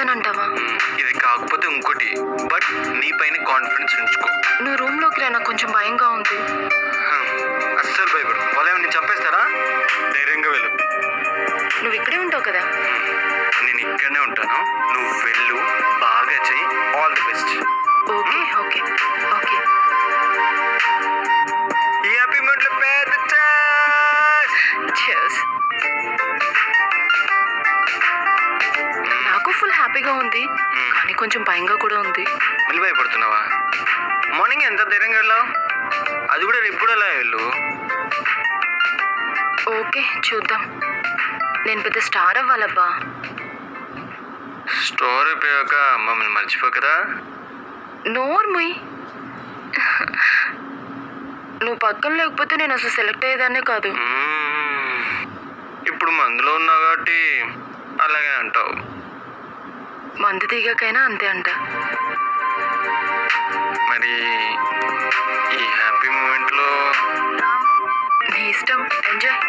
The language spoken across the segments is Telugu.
అవుతానంటావా? ఇది కాకపోతే ఇంకోటి, బట్ నీ పైన కాన్ఫిడెన్స్ ఉంచుకో. నువ్వు రూమ్లోకి రా, నాకు కొంచెం భయంగా ఉంది. అస్సలు భయపడు, వాళ్ళేమో నేను చంపేస్తారా? ధైర్యంగా వెళ్ళు. నువ్వు ఇక్కడే ఉంటావు కదా? నేను ఇక్కడనే ఉంటాను, నువ్వు వెళ్ళు, బాగా చెయ్యి. All the best. Okay okay okay. ఈ హ్యాపీ మూమెంట్లో పెద్ద Cheers. నాకు ఫుల్ హ్యాపీగా ఉంది, కానీ కొంచెం భయంగా కూడా ఉంది. మళ్ళీ భయపడుతున్నావా? మార్నింగ్ ఎంత ధైర్యంగా వెళ్ళావు, అది కూడా రేపు అలా వెళ్ళు. ఓకే చూద్దాం. నేను పెద్ద స్టార్ అవ్వాలబ్బా. స్టోర్ అయిపోయాక మమ్మల్ని మర్చిపో కదా. నోర్ముయ్, నువ్వు పక్కన లేకపోతే నేను అసలు సెలెక్ట్ అయ్యేదాన్నే కాదు. ఇప్పుడు మందులో ఉన్నావు కాబట్టి అలాగే అంటావు. మందు దిగాకైనా అంతే అంట. మరి ఈ హ్యాపీ మూమెంట్లో నీ ఇష్టం, ఎంజాయ్.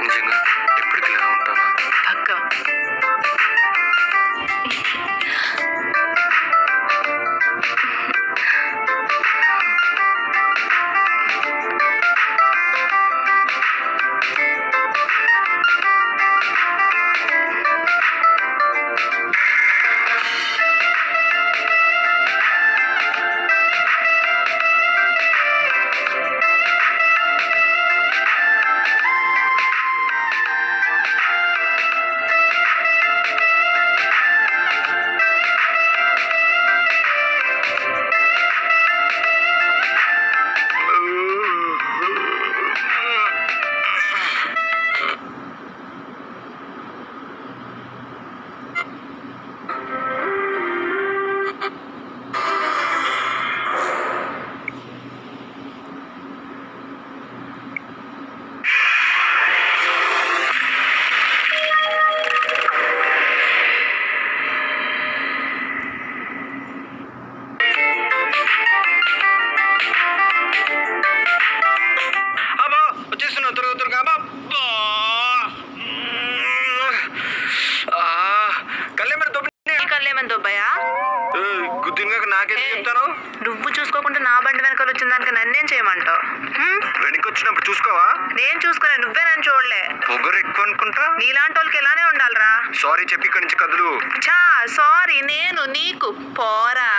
నిజంగా ఎప్పటికి ఇలా ఉంటావా? పక్కా. నువ్వు చూసుకోకుండా నా బండి వెనకాల వచ్చిన దానికి నన్నేం చేయమంటావు? వెనక్కి వచ్చినప్పుడు చూసుకోవా? నేను చూసుకునే, నువ్వే నన్ను చూడలే. పొగరు ఎక్కువ అనుకుంటా. నీలాంటి వాళ్ళకి ఎలానే ఉండాలిరా. సారీ చెప్పి ఇక్కడి నుంచి కదులు. చా సారీ, నేను నీకు పోరా.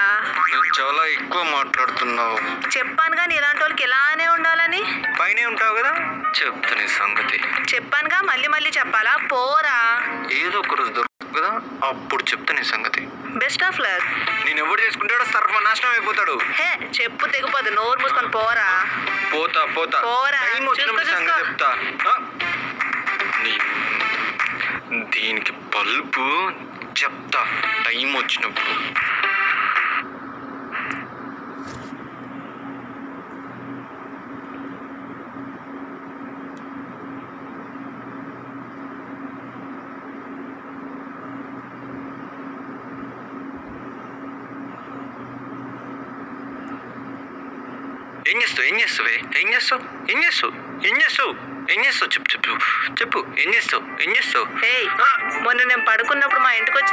నువ్వు చాలా ఎక్కువ మాట్లాడుతున్నావు. చెప్పానుగా నీలాంటి వాళ్ళకి ఎలానే ఉండాలని. పైనే ఉంటావు కదా, చెప్తా నీ సంగతి. చెప్పానుగా, మళ్ళీ మళ్ళీ చెప్పాలా? పోరా. ఏదో ఒక రోజు దొరుకుతుంది కదా, అప్పుడు చెప్తా నీ సంగతి. Best of luck. నేను ఎవరు చేసుకుంటాడో సర్వనాశనం అయిపోతాడు. హే చెప్పు తెగిపోదు, నోరు మూసుకొని పోరా. పోతా పోతా, పోరా. టైం వచ్చినప్పుడు సంగతి చెప్తా. దీనికి బల్బు చెప్తా టైం వచ్చినప్పుడు. ఏం చేస్తావు చెప్పు ఏం చేస్తావు? మొన్న నేను పడుకున్నప్పుడు మా ఇంటికి వచ్చి